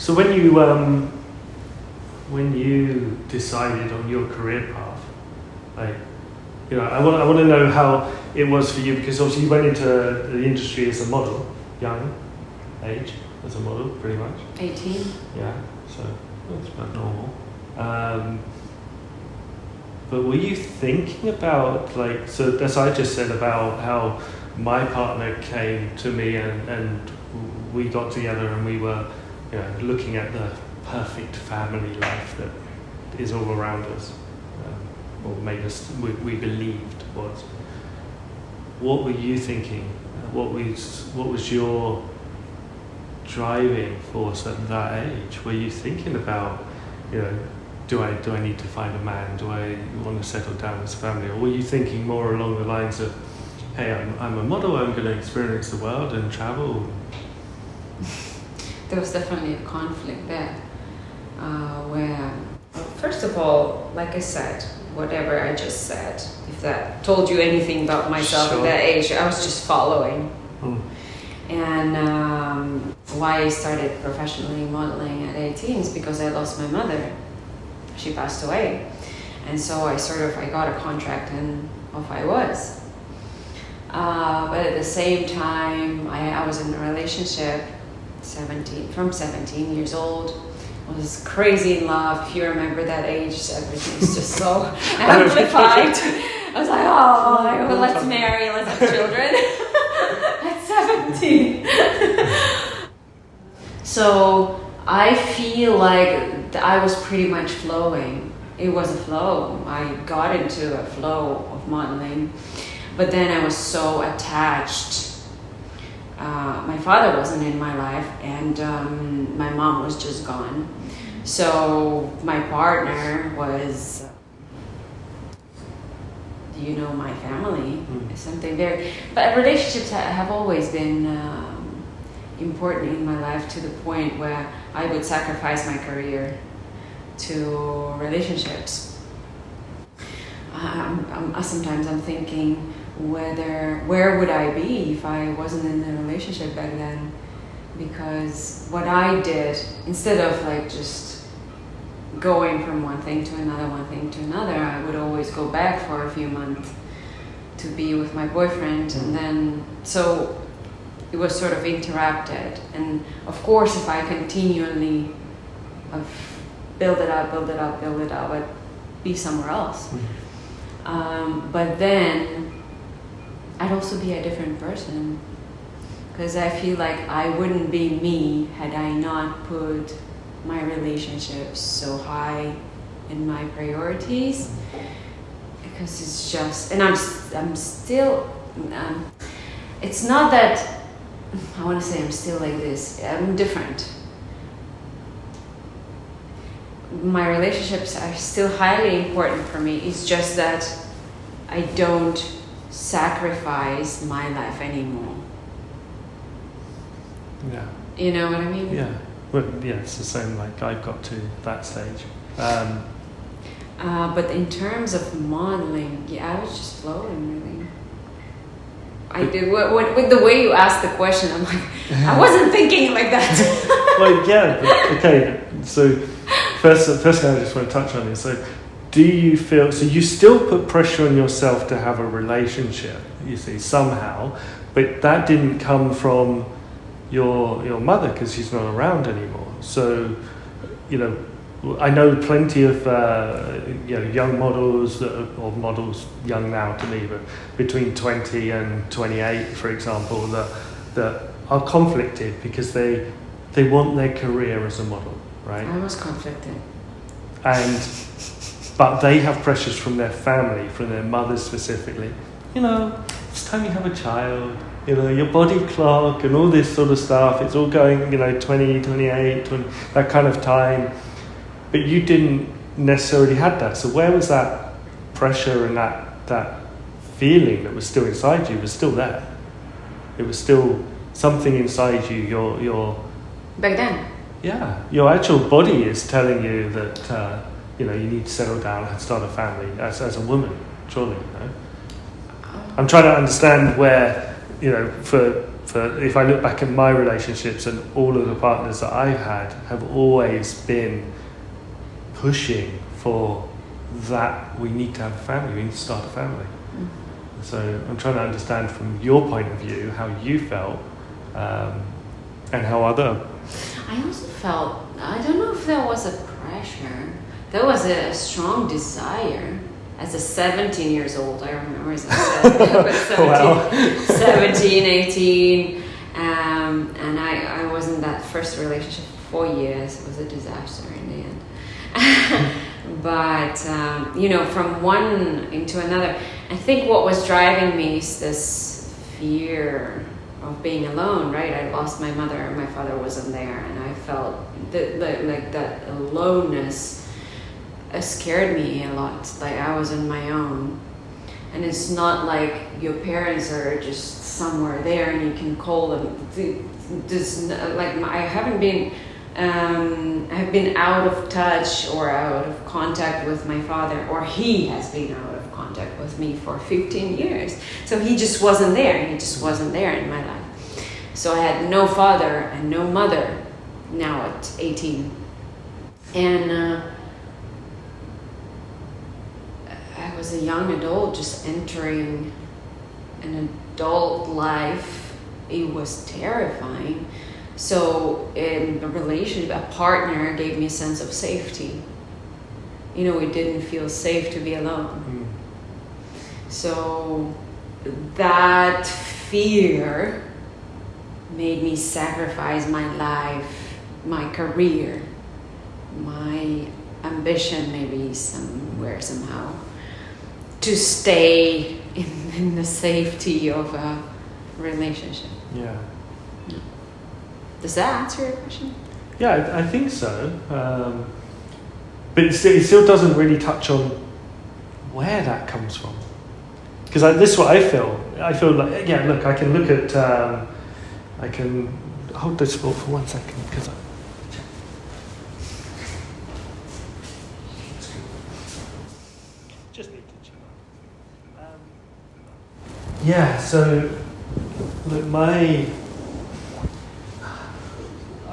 So when you decided on your career path, like, I want to know how it was for you, because obviously you went into the industry as a model, young age as a model, pretty much. 18. Yeah, so that's about normal. But were you thinking about, like, so as I just said about how my partner came to me and we got together and we were, looking at the perfect family life that is all around us, or made us, we believed was. What were you thinking? What was your driving force at that age? Were you thinking about, do I need to find a man? Do I want to settle down as a family? Or were you thinking more along the lines of, hey, I'm a model, I'm going to experience the world and travel? There was definitely a conflict there, where, first of all, like I said, whatever I just said, if that told you anything about myself at that age, I was just following. And why I started professionally modeling at 18 is because I lost my mother. She passed away. And so I got a contract and off I was. But at the same time, I was in a relationship from 17 years old. I was crazy in love. If you remember that age, everything's just so amplified. I was like, well, let's marry, let's have children. At 17. So I feel like I was pretty much flowing. It was a flow. I got into a flow of modeling. But then I was so attached. My father wasn't in my life, and my mom was just gone. So my partner was, my family. Something very. But relationships have always been important in my life, to the point where I would sacrifice my career to relationships. Sometimes I'm thinking, where would I be if I wasn't in a relationship back then? Because what I did, instead of like just going from one thing to another, I would always go back for a few months to be with my boyfriend, and then so it was sort of interrupted. And of course, if I continually build it up, I'd be somewhere else. But then I'd also be a different person, because I feel like I wouldn't be me had I not put my relationships so high in my priorities. Because it's just, and I'm still, it's not that I want to say I'm still like this. I'm different. My relationships are still highly important for me. It's just that I don't sacrifice my life anymore. Yeah. You know what I mean? Yeah. Well, yeah, it's the same. Like I've got to that stage. But in terms of modeling, I was just flowing, really. I did. With the way you asked the question, I'm like, I wasn't thinking like that. Well, yeah. Okay. So first thing I just want to touch on is, so do you feel, so you still put pressure on yourself to have a relationship, you see, somehow, but that didn't come from your mother, because she's not around anymore. So, I know plenty of young models or models young now to me, but between 20 and 28, for example, that are conflicted because they want their career as a model, right? I was conflicted. But they have pressures from their family, from their mothers specifically. It's time you have a child. Your body clock and all this sort of stuff. It's all going, 20, 28, 20, that kind of time. But you didn't necessarily have that. So where was that pressure and that feeling that was still inside you was still there? It was still something inside you. Your back then. Yeah, your actual body is telling you that you need to settle down and start a family as a woman. Surely, no? I'm trying to understand where, for if I look back at my relationships, and all of the partners that I've had have always been pushing for that we need to have a family, we need to start a family. So I'm trying to understand from your point of view how you felt, and how other... I also felt, I don't know if there was a pressure, there was a strong desire. As a 17 years old, I remember as I said, 17, 18, and I was in that first relationship for 4 years. It was a disaster in the end. But, from one into another, I think what was driving me is this fear of being alone, right? I lost my mother, my father wasn't there, and I felt that aloneness scared me a lot. Like I was on my own, and it's not like your parents are just somewhere there and you can call them. I haven't been. I've been out of touch or out of contact with my father, or he has been out of contact with me for 15 years. So he just wasn't there. He just wasn't there in my life. So I had no father and no mother now at 18, and. I was a young adult just entering an adult life. It was terrifying. So in a relationship, a partner gave me a sense of safety. It didn't feel safe to be alone. So that fear made me sacrifice my life, my career, my ambition maybe somehow, to stay in the safety of a relationship. Yeah. Does that answer your question? Yeah, I think so. But it still doesn't really touch on where that comes from. Because this is what I feel. I feel like, yeah, look, I can look at, I can hold this for 1 second, because just need to chill out. Yeah, so look,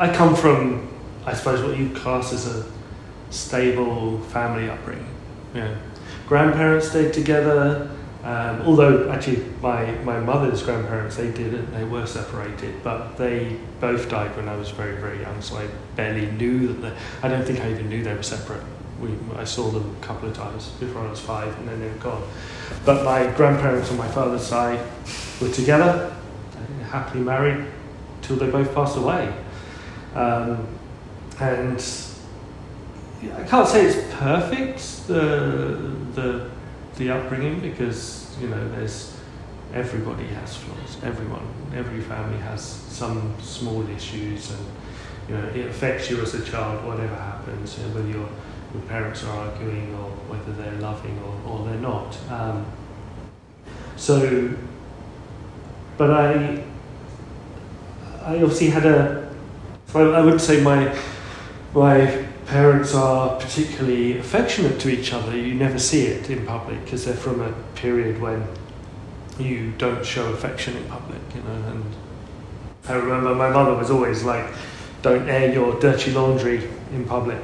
I come from, I suppose, what you class as a stable family upbringing. Grandparents stayed together, although actually my mother's grandparents, they didn't, they were separated, but they both died when I was very, very young, so I barely knew that I don't think I even knew they were separate. I saw them a couple of times before I was 5, and then they were gone. But my grandparents on my father's side were together, happily married, till they both passed away. And I can't say it's perfect, the upbringing, because everybody has flaws. Every family has some small issues, and it affects you as a child, whatever happens, whether your parents are arguing or whether they're loving or they're not. But I obviously had I wouldn't say my parents are particularly affectionate to each other. You never see it in public because they're from a period when you don't show affection in public, and I remember my mother was always like, don't air your dirty laundry in public.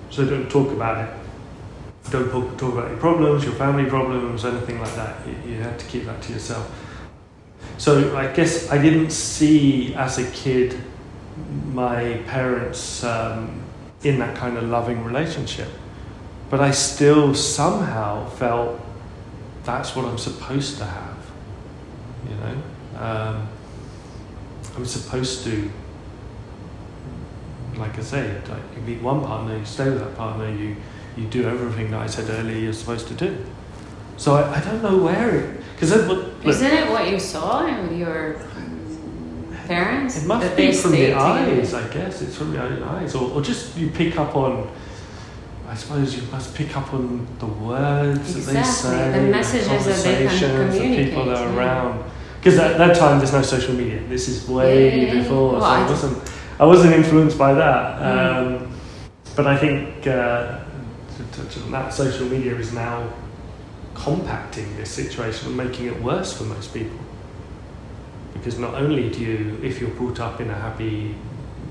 So don't talk about it. Don't talk about your problems, your family problems, anything like that. You had to keep that to yourself. So I guess I didn't see as a kid my parents in that kind of loving relationship. But I still somehow felt that's what I'm supposed to have. I'm supposed to, like I say, you meet one partner, you stay with that partner, you do everything that I said earlier you're supposed to do. So I don't know where it... Isn't it what you saw in your parents? It must be from the eyes, I guess. It's from the own eyes. Or just you pick up on... I suppose you must pick up on the words that they say, the messages that they can communicate, the people that are around. Because at that time there's no social media. This is way before, so I wasn't influenced by that. But I think that social media is now compacting this situation and making it worse for most people. Because not only do you, if you're brought up in a happy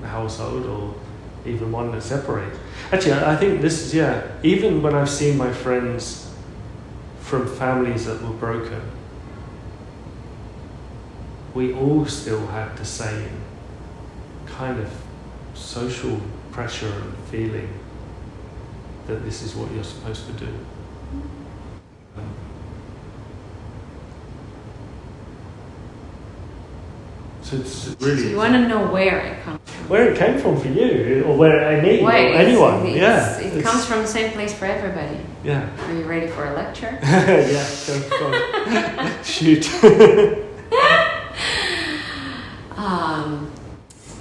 household or even one that separates. Actually, I think this is, even when I've seen my friends from families that were broken, we all still had the same kind of social pressure and feeling that this is what you're supposed to do. So it's really. So you want to know where it comes from? Where it came from for you, or where or anyone. It comes from the same place for everybody. Yeah. Are you ready for a lecture? Yeah, go on. Shoot.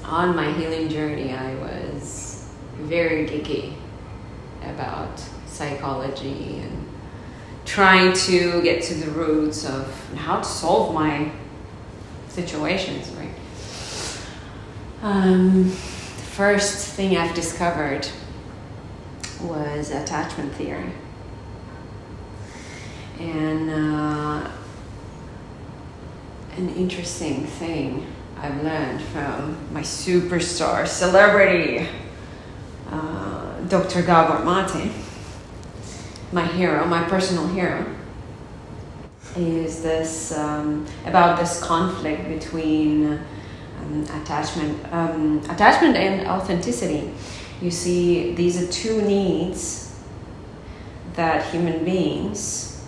On my healing journey, I was very geeky about psychology and trying to get to the roots of how to solve my situations, right? The first thing I've discovered was attachment theory. And an interesting thing I've learned from my superstar celebrity, Dr. Gabor Mate, my hero, my personal hero, is this about this conflict between attachment and authenticity. You see, these are two needs that human beings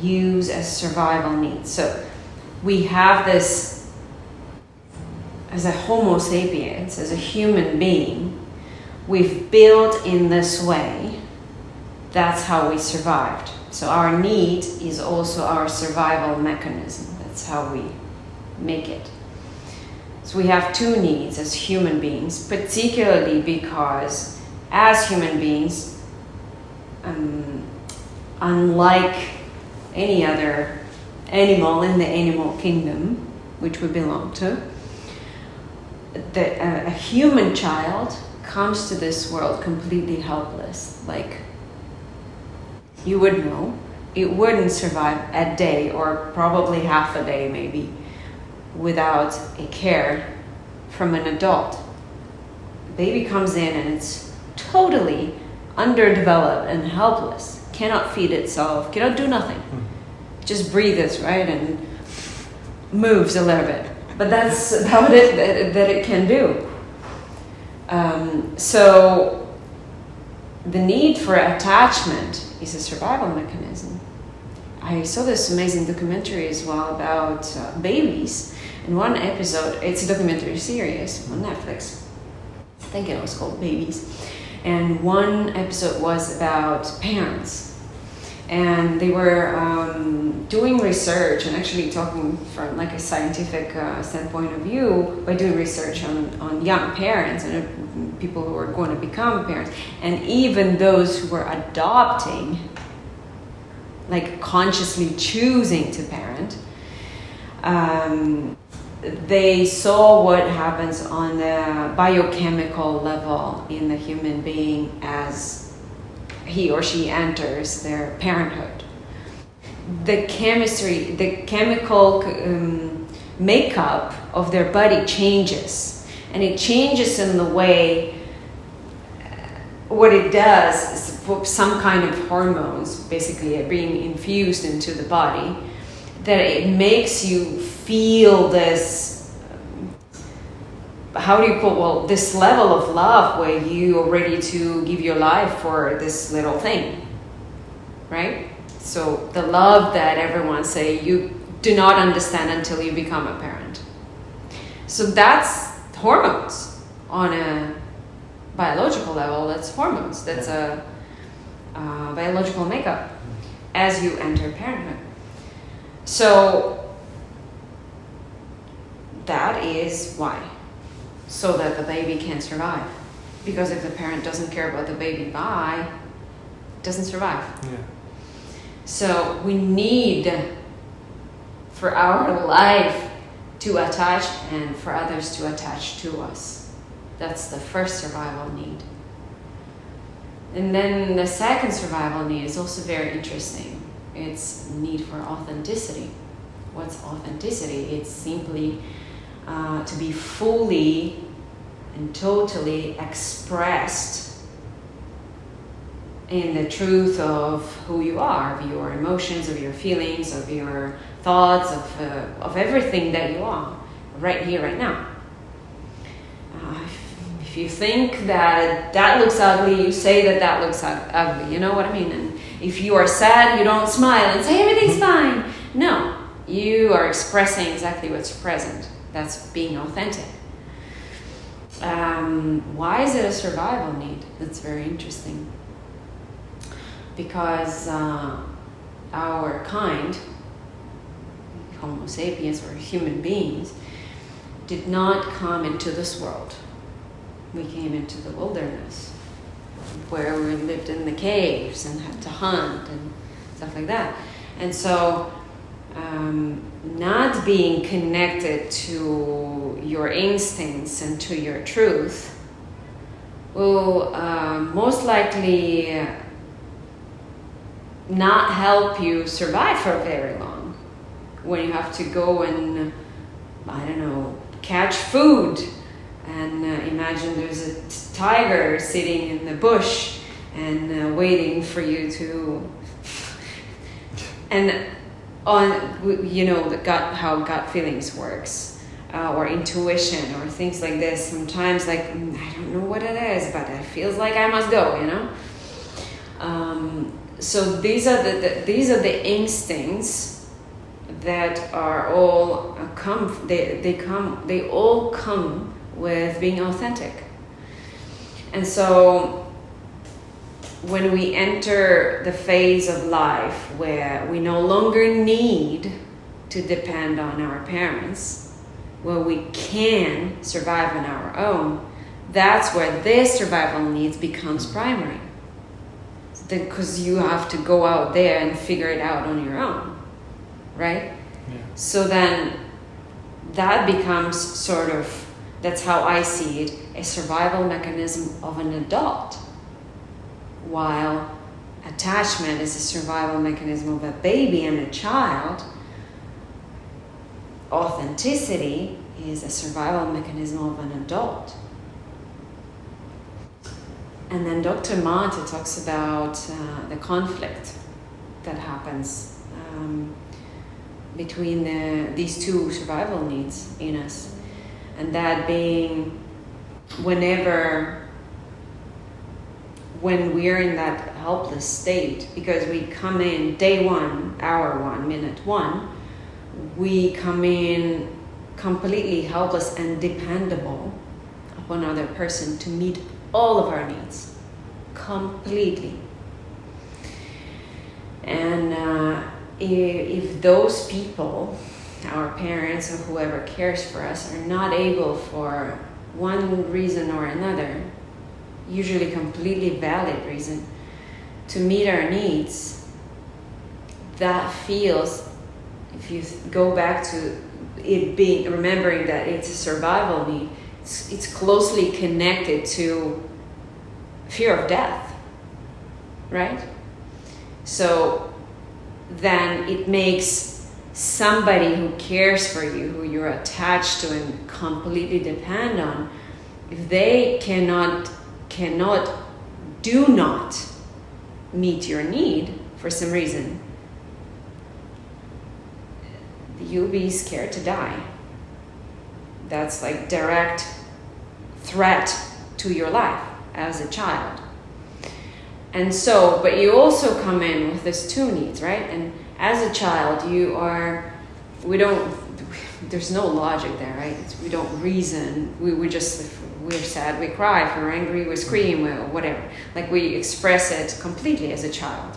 use as survival needs. So we have this as a Homo sapiens, as a human being, we've built in this way. That's how we survived. So our need is also our survival mechanism. That's how we make it. So we have two needs as human beings, particularly because as human beings, unlike any other animal in the animal kingdom, which we belong to, a human child comes to this world completely helpless. Like, you would know, it wouldn't survive a day, or probably half a day maybe, without a care from an adult. Baby comes in and it's totally underdeveloped and helpless, cannot feed itself, cannot do nothing. Just breathes, right, and moves a little bit. But that's about it that it can do. So the need for attachment is a survival mechanism. I saw this amazing documentary as well about babies. In one episode, it's a documentary series on Netflix. I think it was called Babies. And one episode was about parents. And they were doing research and actually talking from like a scientific standpoint of view by doing research on young parents and people who are going to become parents, and even those who were adopting, like consciously choosing to parent. They saw what happens on the biochemical level in the human being as he or she enters their parenthood. The chemistry, the chemical makeup of their body changes, and it changes in the way, what it does is some kind of hormones basically are being infused into the body, that it makes you feel this, how do you call, this level of love where you are ready to give your life for this little thing, right? So the love that everyone say you do not understand until you become a parent. So that's hormones on a biological level. That's hormones. That's a biological makeup as you enter parenthood. So that is why. So that the baby can survive. Because if the parent doesn't care about the baby, it doesn't survive. Yeah. So we need for our life to attach and for others to attach to us. That's the first survival need. And then the second survival need is also very interesting. It's need for authenticity. what's authenticity? It's simply to be fully and totally expressed in the truth of who you are, of your emotions, of your feelings, of your thoughts, of everything that you are, right here, right now. If you think that looks ugly, you say that looks ugly, you know what I mean? And if you are sad, you don't smile and say everything's fine. No, you are expressing exactly what's present. That's being authentic. Why is it a survival need? That's very interesting. Because our kind, Homo sapiens or human beings, did not come into this world. We came into the wilderness, where we lived in the caves and had to hunt and stuff like that. And so not being connected to your instincts and to your truth will most likely not help you survive for very long. When you have to go and, I don't know, catch food, and imagine there's a tiger sitting in the bush and waiting for you to, and on, you know, how gut feelings works, or intuition or things like this. Sometimes, like, I don't know what it is, but it feels like I must go, you know. So these are the instincts that are all they all come with being authentic. And so when we enter the phase of life where we no longer need to depend on our parents, where we can survive on our own, that's where this survival needs becomes primary. Because you have to go out there and figure it out on your own, right? Yeah. So then that becomes sort of, that's how I see it, a survival mechanism of an adult, while attachment is a survival mechanism of a baby and a child. Authenticity is a survival mechanism of an adult. And then Dr. Mate talks about the conflict that happens between these two survival needs in us. And that being when we're in that helpless state, because we come in day one, hour one, minute one, we come in completely helpless and dependable upon another person to meet all of our needs, completely. And if those people, our parents or whoever cares for us, are not able for one reason or another, usually completely valid reason, to meet our needs, that feels, if you go back to it being, remembering that it's a survival need, it's closely connected to fear of death, right? So then it makes somebody who cares for you, who you're attached to and completely depend on, if they do not meet your need for some reason, you'll be scared to die. That's like direct threat to your life as a child. And so, but you also come in with these two needs, right? And as a child, there's no logic there, right? We don't reason. We're sad, we cry. If we're angry, we scream, whatever. Like, we express it completely as a child.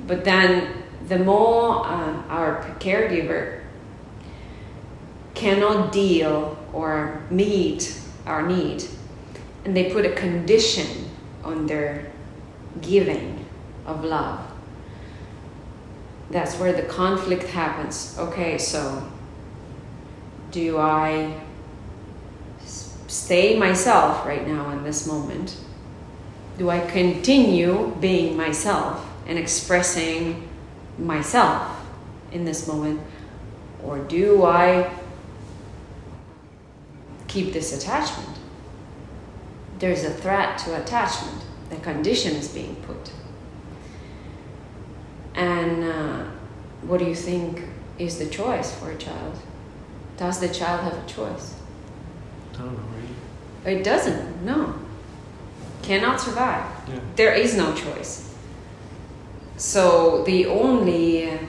But then the more our caregiver cannot deal or meet our need, and they put a condition on their giving of love, that's where the conflict happens. Okay, so do I stay myself right now in this moment? Do I continue being myself and expressing myself in this moment? Or do I keep this attachment? There's a threat to attachment. The condition is being put. And what do you think is the choice for a child? Does the child have a choice? I don't know, really. It doesn't, no. Cannot survive. Yeah. There is no choice. So the only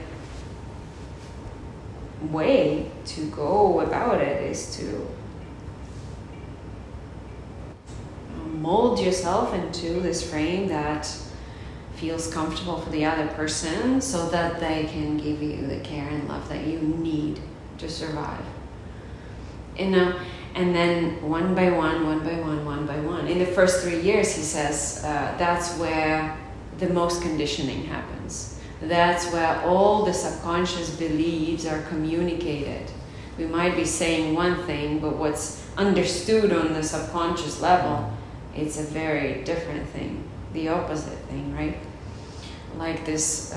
way to go about it is to mold yourself into this frame that feels comfortable for the other person so that they can give you the care and love that you need to survive. And then one by one, one by one, one by one. In the first 3 years, he says, that's where the most conditioning happens. That's where all the subconscious beliefs are communicated. We might be saying one thing, but what's understood on the subconscious level, it's a very different thing, the opposite thing, right? Like this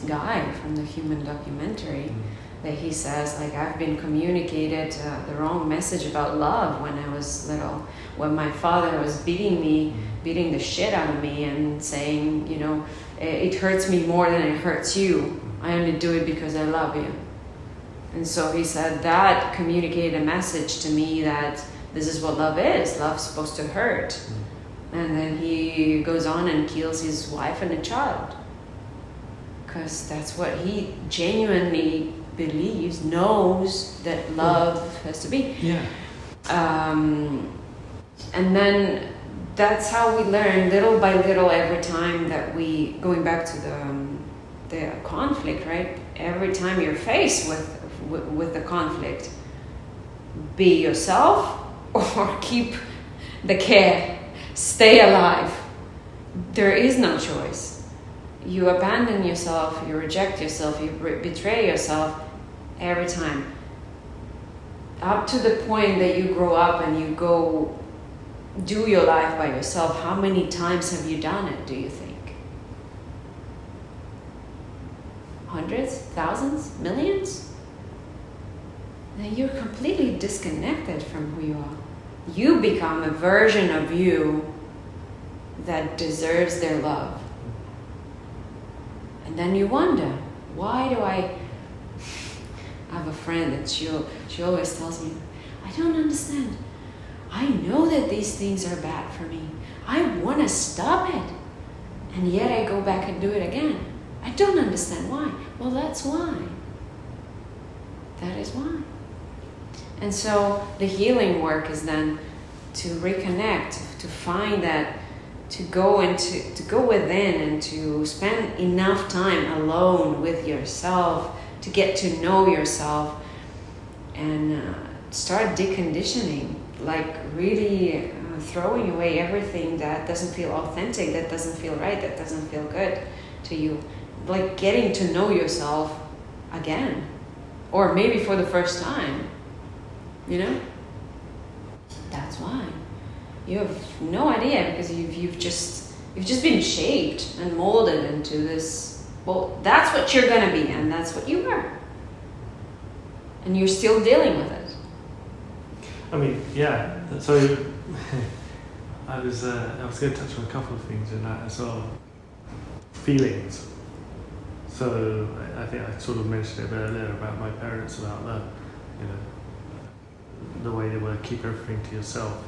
guy from the Human documentary, that he says, like, I've been communicated the wrong message about love when I was little, when my father was beating the shit out of me and saying, you know, it hurts me more than it hurts you. I only do it because I love you. And so he said that communicated a message to me that this is what love is. Love's supposed to hurt. And then he goes on and kills his wife and a child. Because that's what he genuinely believes, knows that love has to be. Yeah. And then that's how we learn little by little every time that we, going back to the conflict, right? Every time you're faced with the conflict, be yourself or keep the care, stay alive. There is no choice. You abandon yourself, you reject yourself, you betray yourself every time. Up to the point that you grow up and you go do your life by yourself, how many times have you done it, do you think? Hundreds? Thousands? Millions? Then you're completely disconnected from who you are. You become a version of you that deserves their love. And then you wonder, why do I have a friend that she always tells me, I don't understand. I know that these things are bad for me. I want to stop it. And yet I go back and do it again. I don't understand why. Well, that's why. That is why. And so the healing work is then to reconnect, to find that, to go within and to spend enough time alone with yourself, to get to know yourself and start deconditioning, like really throwing away everything that doesn't feel authentic, that doesn't feel right, that doesn't feel good to you. Like getting to know yourself again, or maybe for the first time, you know? That's why. You have no idea, because you've just been shaped and molded into this. Well, that's what you're gonna be, and that's what you are, and you're still dealing with it. I mean, yeah. So I was going to touch on a couple of things in that as well. Feelings. So I think I sort of mentioned it earlier about my parents, about the way they were keep everything to yourself.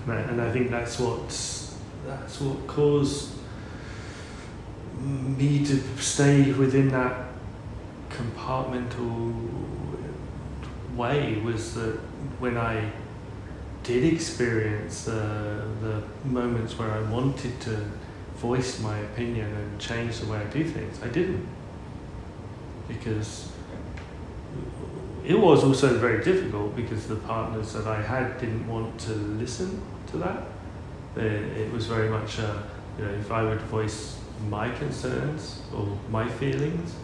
And I think that's what caused me to stay within that compartmental way, was that when I did experience the moments where I wanted to voice my opinion and change the way I do things, I didn't. Because it was also very difficult, because the partners that I had didn't want to listen to that. It was very much, if I would voice my concerns or my feelings,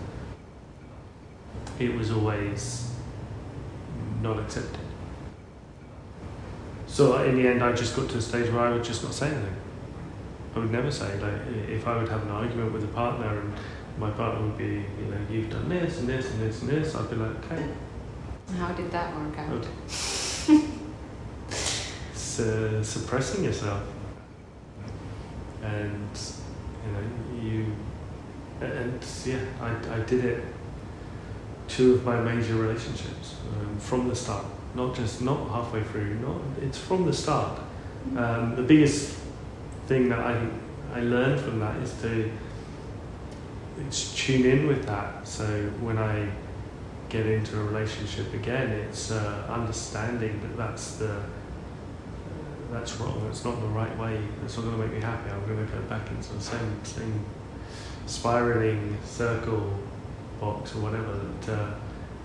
it was always not accepted. So in the end, I just got to a stage where I would just not say anything. I would never say, like, if I would have an argument with a partner my partner would be, you've done this and this and this and this, I'd be like, okay. How did that work out? Okay. It's suppressing yourself. And, I did it 2 of my major relationships from the start, not halfway through, it's from the start. The biggest thing that I learned from that is to tune in with that. So when I get into a relationship again, it's understanding that that's wrong. It's not the right way. It's not going to make me happy. I'm going to go back into the same spiraling circle box or whatever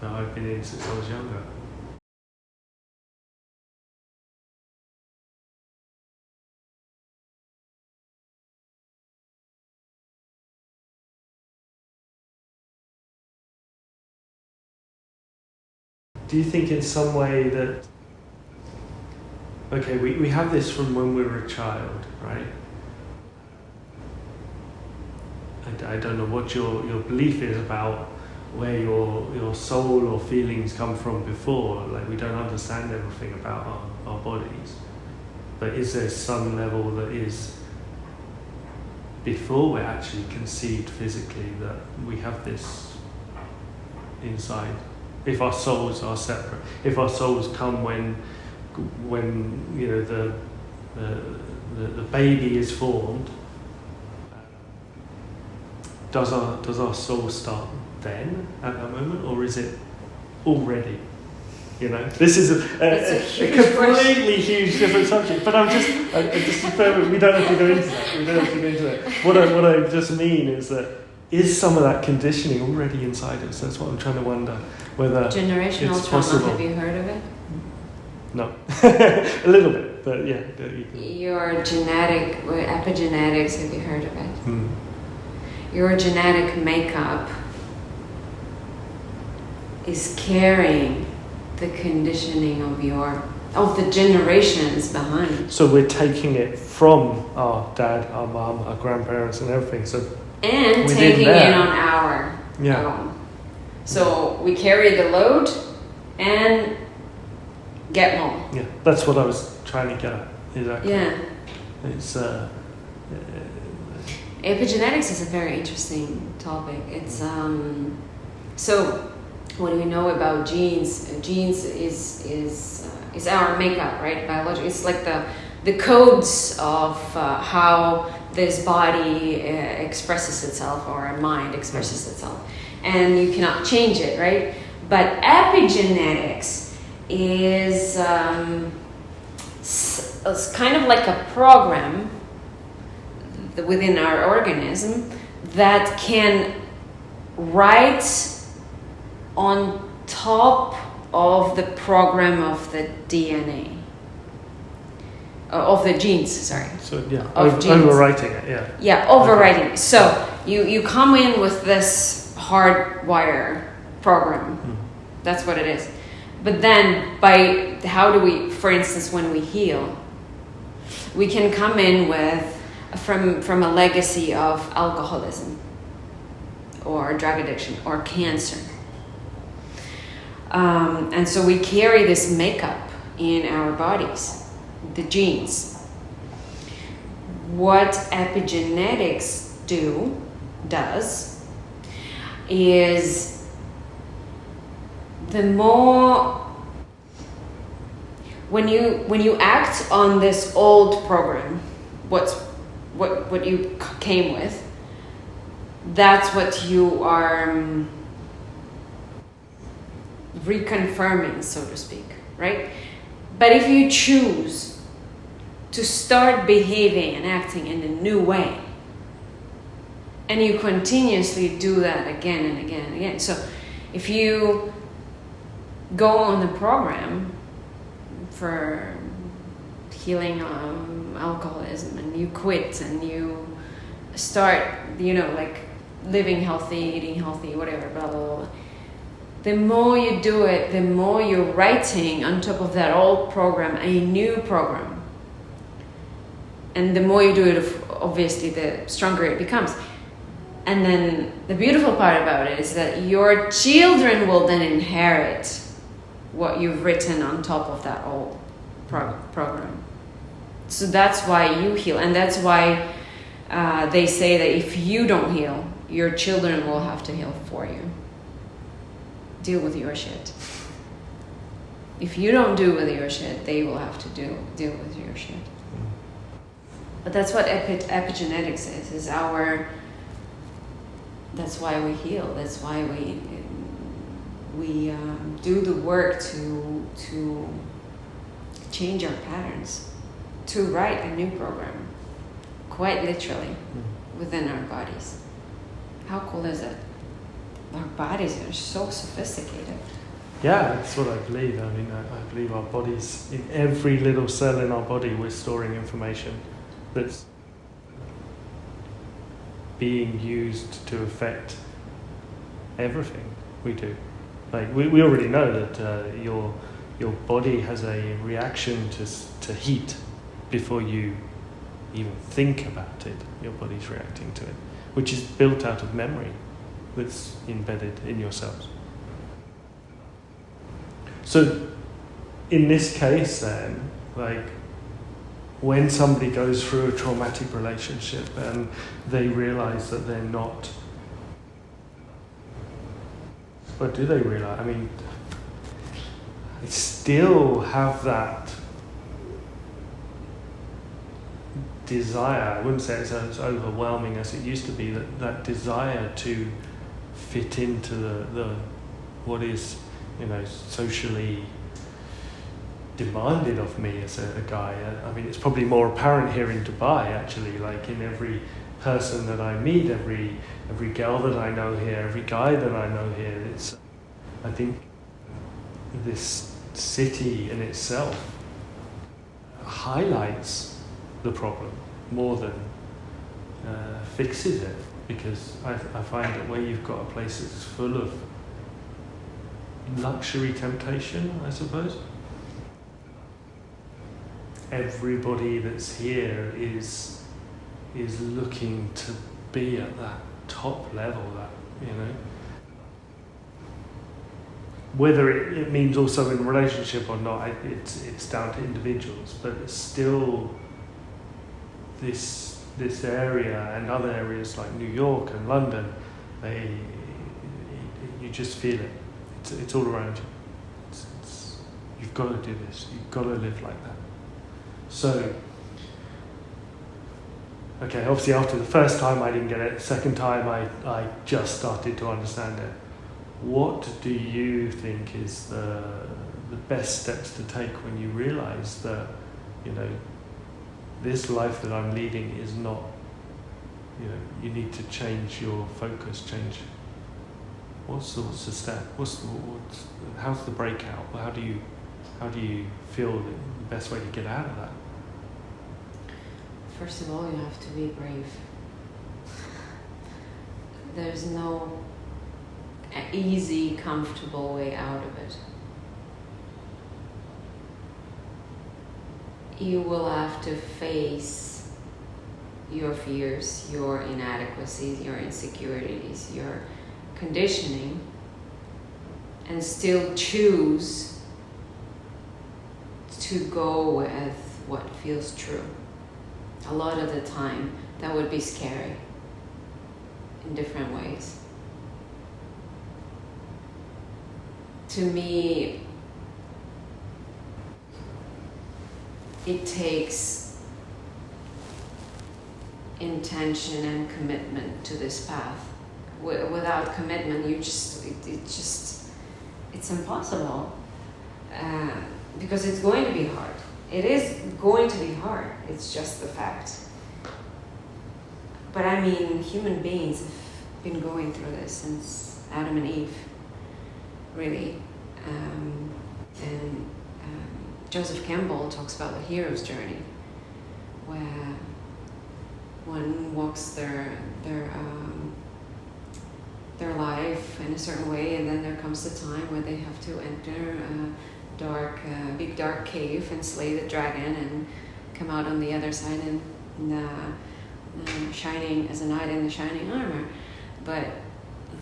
that I've been in since I was younger. Do you think in some way that, okay, we have this from when we were a child, right? I don't know what your belief is about where your soul or feelings come from before. Like, we don't understand everything about our bodies. But is there some level that is before we're actually conceived physically that we have this inside? If our souls are separate, if our souls come when the baby is formed, does our soul start then at that moment, or is it already? This is a completely huge different subject. But we don't have to go into that. What I just mean is that, is some of that conditioning already inside us? That's what I'm trying to wonder, whether generational it's trauma. possible. Have you heard of it? No, a little bit, but yeah. Your epigenetics. Have you heard of it? Hmm. Your genetic makeup is carrying the conditioning of the generations behind. So we're taking it from our dad, our mum, our grandparents, and everything. And taking it on our own. So we carry the load and get more. Yeah, that's what I was trying to get at. Exactly. Yeah. It's epigenetics is a very interesting topic. It's so what do we know about genes? Genes is our makeup, right? Biology. It's like the codes of how this body expresses itself, or a mind expresses itself, and you cannot change it, right? But epigenetics is kind of like a program within our organism that can write on top of the program of the DNA. Of the genes, sorry. So yeah, of genes. Overwriting it, yeah. Yeah, overwriting. Okay. So you come in with this hardwire program. Mm. That's what it is. But then how do we, for instance, when we heal, we can come in with from a legacy of alcoholism or drug addiction or cancer. And so we carry this makeup in our bodies, the genes. What epigenetics does is the more when you act on this old program, what you came with, that's what you are reconfirming, so to speak, right? But if you choose to start behaving and acting in a new way, and you continuously do that again and again and again, so if you go on the program for healing alcoholism, and you quit and you start, like living healthy, eating healthy, whatever, blah, blah, blah. The more you do it, the more you're writing on top of that old program a new program. And the more you do it, obviously, the stronger it becomes. And then the beautiful part about it is that your children will then inherit what you've written on top of that old program. So that's why you heal. And that's why they say that if you don't heal, your children will have to heal for you. Deal with your shit. If you don't do with your shit, they will have to deal with your shit. But that's what epigenetics is our... That's why we heal. That's why we do the work to change our patterns, to write a new program, quite literally, within our bodies. How cool is it? Our bodies are so sophisticated. Yeah, that's what I believe. I mean, I believe our bodies, in every little cell in our body, we're storing information that's being used to affect everything we do. Like we already know that your body has a reaction to heat before you even think about it. Your body's reacting to it, which is built out of memory that's embedded in your cells. So in this case then, like when somebody goes through a traumatic relationship and they realize that they're not, but do they realize? I mean, they still have that desire. I wouldn't say it's as overwhelming as it used to be, that desire to fit into the what is, socially demanded of me as a guy. I mean, it's probably more apparent here in Dubai, actually, like in every person that I meet, every girl that I know here, every guy that I know here. I think this city in itself highlights the problem more than fixes it, because I find that where you've got a place that's full of luxury temptation, I suppose, everybody that's here is looking to be at that top level, that, whether it means also in relationship or not, it's down to individuals, but it's still this area and other areas like New York and London, you just feel it. It's all around you. You've got to do this. You've got to live like that. So, okay, obviously after the first time I didn't get it, the second time I just started to understand it. What do you think is the best steps to take when you realise that, this life that I'm leading is not, you need to change your focus, change. What's the step? How's the breakout? How do you feel the best way to get out of that? First of all, you have to be brave. There's no easy, comfortable way out of it. You will have to face your fears, your inadequacies, your insecurities, your conditioning, and still choose to go with what feels true. A lot of the time, that would be scary in different ways. To me, it takes intention and commitment to this path. Without commitment, it's impossible, because it's going to be hard. It is going to be hard. It's just the fact. But I mean, human beings have been going through this since Adam and Eve, really. Joseph Campbell talks about the hero's journey, where one walks their life in a certain way, and then there comes the time where they have to enter a big dark cave and slay the dragon and come out on the other side and shining as a knight in the shining armor. But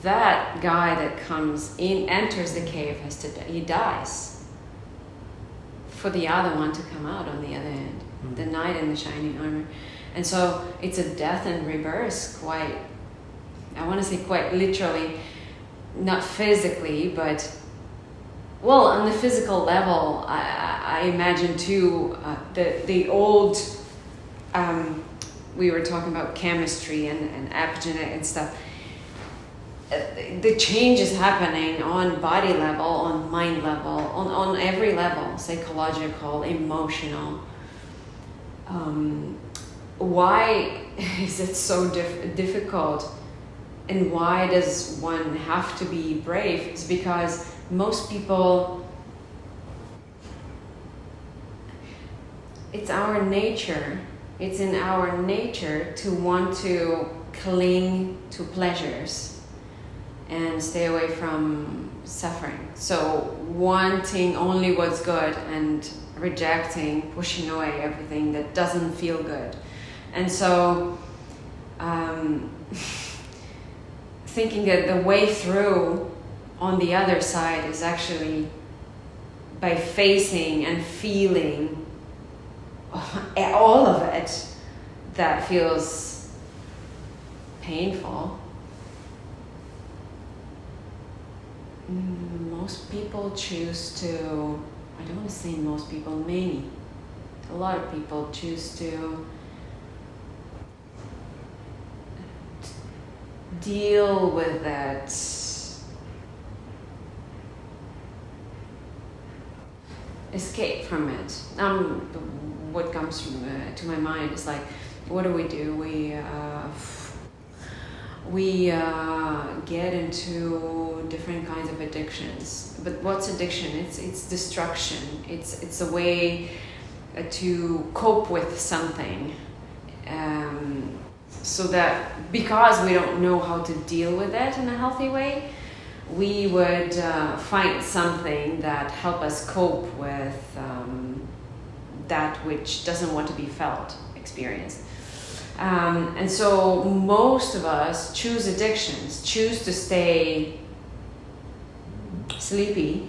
that guy that comes in, enters the cave, he dies for the other one to come out on the other end. The knight in the shining armor. And so it's a death and rebirth, quite, I want to say quite literally, not physically, but, well, on the physical level, I imagine too, the old, we were talking about chemistry and epigenetic and stuff. The change is happening on body level, on mind level, on every level, psychological, emotional. Why is it so difficult, and why does one have to be brave? It's because most people, it's our nature, it's in our nature to want to cling to pleasures and stay away from suffering. So wanting only what's good and rejecting, pushing away everything that doesn't feel good. And so thinking that the way through on the other side is actually by facing and feeling all of it that feels painful. Most people choose to, I don't want to say most people, many, a lot of people choose to deal with that escape from it. What comes to my mind is like, what do? We get into different kinds of addictions. But what's addiction? It's destruction. It's a way to cope with something. So that because we don't know how to deal with it in a healthy way, we would find something that help us cope with that which doesn't want to be felt, experienced. And so most of us choose addictions, choose to stay sleepy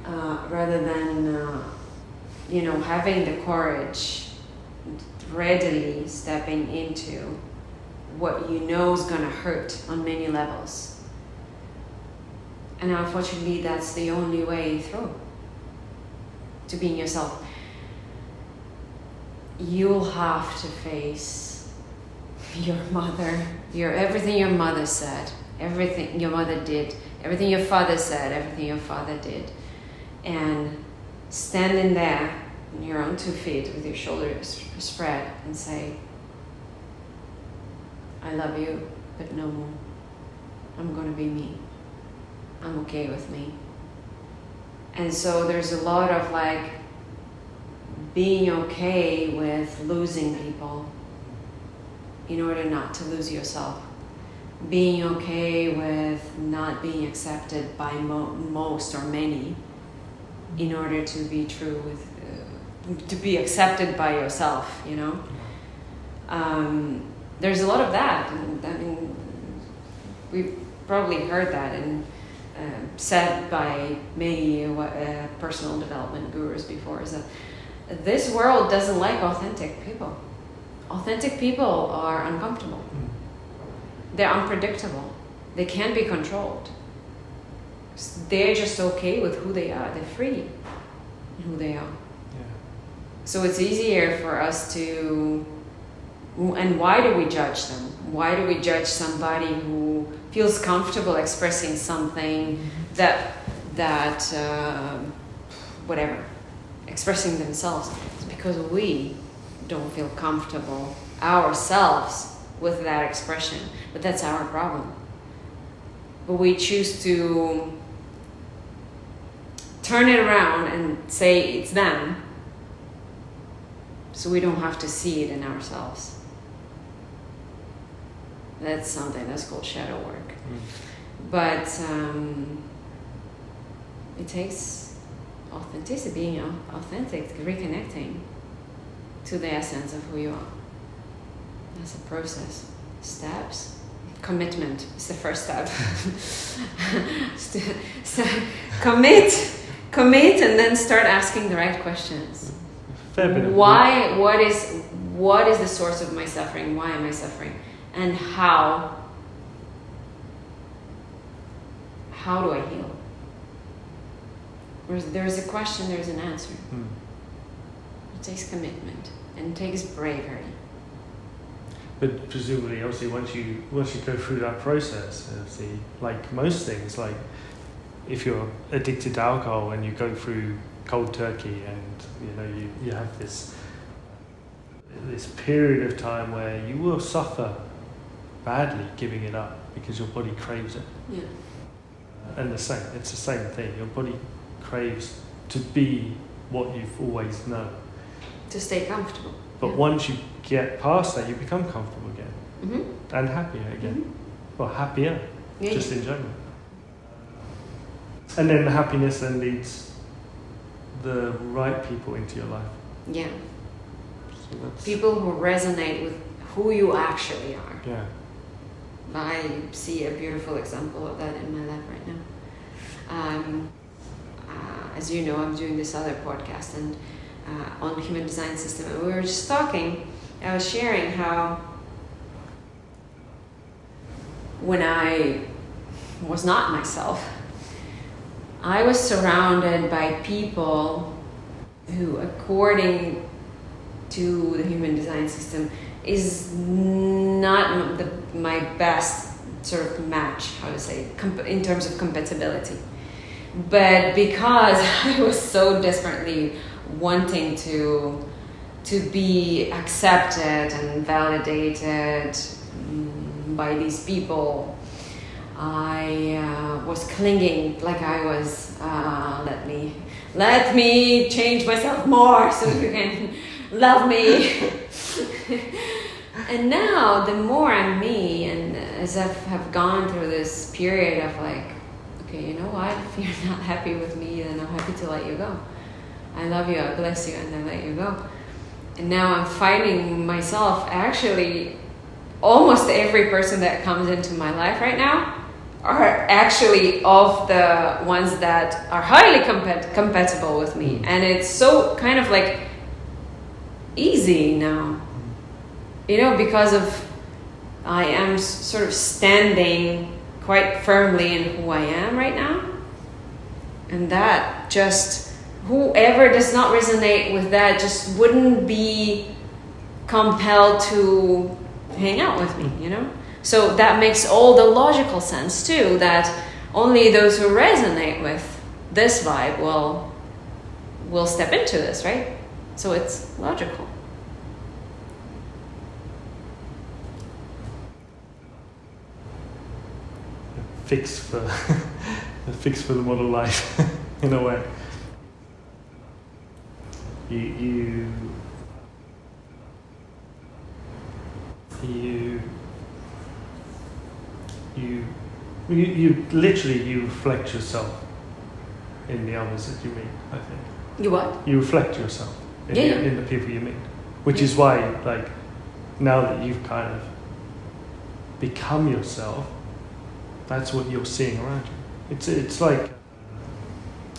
rather than, having the courage, readily stepping into what you know is going to hurt on many levels. And unfortunately, that's the only way through to being yourself. You'll have to face your mother, everything your mother said, everything your mother did, everything your father said, everything your father did. And standing there on your own 2 feet with your shoulders spread and say, I love you, but no more. I'm going to be me. I'm okay with me. And so there's a lot of being okay with losing people in order not to lose yourself. Being okay with not being accepted by most or many in order to be true with, to be accepted by yourself, There's a lot of that. I mean, we've probably heard that and said by many personal development gurus before, is that this world doesn't like authentic people. Authentic people are uncomfortable. They're unpredictable. They can't be controlled. They're just okay with who they are. They're free in who they are. Yeah. So it's easier for us to... And why do we judge them? Why do we judge somebody who feels comfortable expressing something whatever, expressing themselves? It's because we don't feel comfortable ourselves with that expression. But that's our problem. But we choose to turn it around and say it's them, so we don't have to see it in ourselves. That's something that's called shadow work. But it takes authenticity, being authentic, reconnecting to the essence of who you are. That's a process. steps. Commitment is the first step. So commit, and then start asking the right questions. Fair bit of Why? What is the source of my suffering? Why am I suffering? And how? How do I heal? There's a question, there's an answer. It takes commitment and it takes bravery. But presumably, obviously, once you go through that process, obviously, like most things, like if you're addicted to alcohol and you go through cold turkey, and you have this period of time where you will suffer badly giving it up because your body craves it. Yeah. And it's the same thing. Your body craves to be what you've always known. To stay comfortable. But once you get past that, you become comfortable again. Mm-hmm. And happier again. Well, happier, just in general. And then the happiness then leads the right people into your life. Yeah. So that's, people who resonate with who you actually are. yeah. I see a beautiful example of that in my life right now. As you know, I'm doing this other podcast and on human design system, and we were just talking. I was sharing how when I was not myself, I was surrounded by people who, according to the human design system, is not my best sort of match, how to say, in terms of compatibility. But because I was so desperately wanting to be accepted and validated by these people, I was clinging like I was, let me change myself more so you can love me. And now the more I'm me, and as I have gone through this period of like, okay, you know what, if you're not happy with me, then I'm happy to let you go. I love you, I bless you, and I let you go. And now I'm finding myself, actually, almost every person that comes into my life right now are actually of the ones that are highly compatible with me. And it's so kind of like easy now, you know, because of I am sort of standing quite firmly in who I am right now. And that just, whoever does not resonate with that just wouldn't be compelled to hang out with me, you know? So that makes all the logical sense too, that only those who resonate with this vibe will step into this, right? So it's logical. Fix for the model life in a way. You literally reflect yourself in the others that you meet, I think. You what? You reflect yourself in the people you meet. Which is why, like, now that you've kind of become yourself, that's what you're seeing around you. It's like,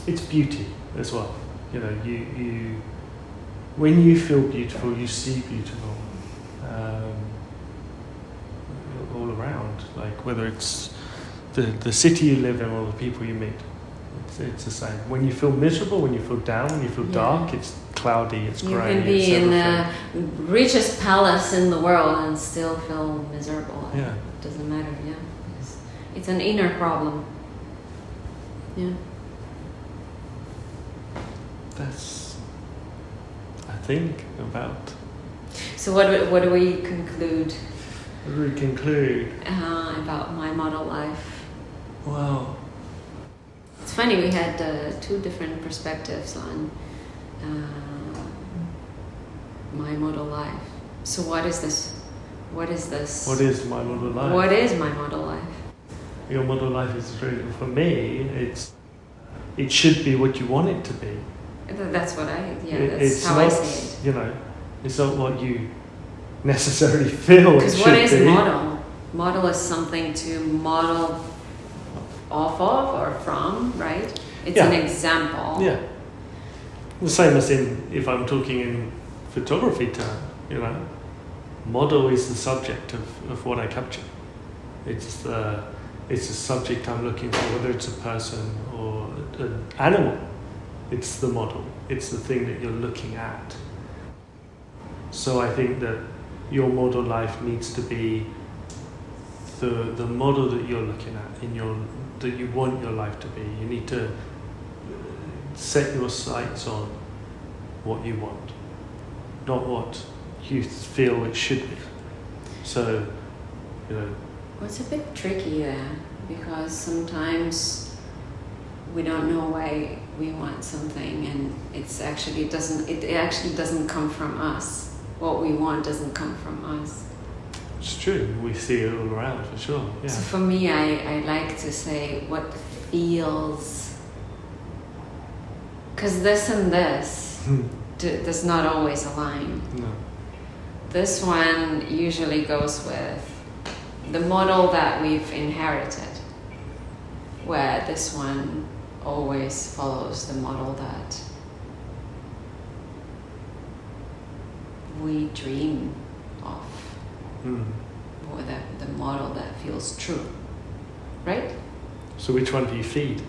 it's beauty as well. You know, you when you feel beautiful, you see beautiful all around. Like whether it's the city you live in or the people you meet, it's the same. When you feel miserable, when you feel down, when you feel dark, it's cloudy, it's grey. You can be in the richest palace in the world and still feel miserable. Yeah. It doesn't matter, yeah. It's an inner problem. Yeah. That's, I think, about. So what do we conclude? What do we conclude? About my model life. Well, it's funny, we had two different perspectives on my model life. So what is this? What is this? What is my model life? What is my model life? Your model life is really, for me, it should be what you want it to be. That's what It's how not, I see it. You know, it's not what you necessarily feel it Because should what is be. model? model is something to model off of or from, right? It's an example. Yeah. The same as if I'm talking in photography term, model is the subject of what I capture. It's the subject I'm looking for, whether it's a person or an animal. It's the model. It's the thing that you're looking at. So I think that your model life needs to be the model that you're looking at, that you want your life to be. You need to set your sights on what you want, not what you feel it should be. So, Well, it's a bit tricky there, because sometimes we don't know why we want something, and it actually doesn't come from us. What we want doesn't come from us. It's true. We see it all around, for sure. Yeah. So for me, I like to say what feels, because this and this does not always align. No. This one usually goes with the model that we've inherited, where this one always follows the model that we dream of, or the model that feels true, right? So which one do you feed?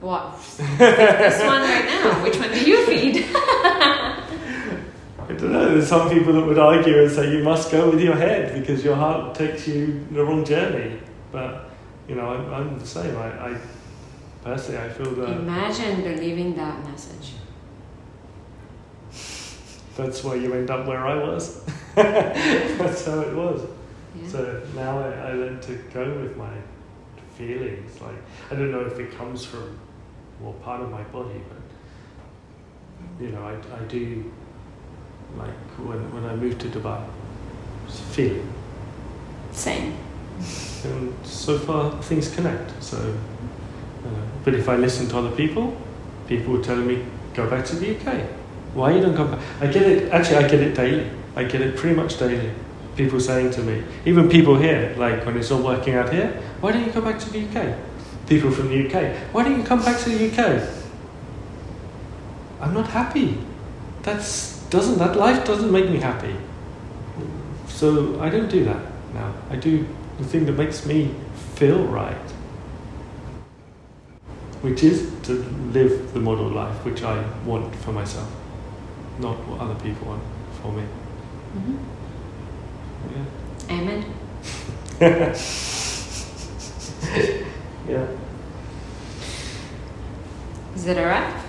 What? This one right now. Which one do you feed? I don't know. There's some people that would argue and say you must go with your head because your heart takes you the wrong journey. But I'm the same. I personally, I feel that. Imagine believing that message. That's why you end up where I was. That's how it was. Yeah. So now I learn to go with my feelings. Like, I don't know if it comes from part of my body, but I do. Like when I moved to Dubai, it's a feeling. Same. And so far things connect. So, but if I listen to other people are telling me go back to the UK. Why you don't come back? I get it. Actually, I get it daily. I get it pretty much daily. People saying to me, even people here, like when it's all working out here, why don't you go back to the UK? People from the UK, why don't you come back to the UK? I'm not happy. That life doesn't make me happy. So I don't do that now. I do the thing that makes me feel right, which is to live the model life which I want for myself, not what other people want for me. Mm-hmm. Yeah. Amen. Yeah. Is it a wrap?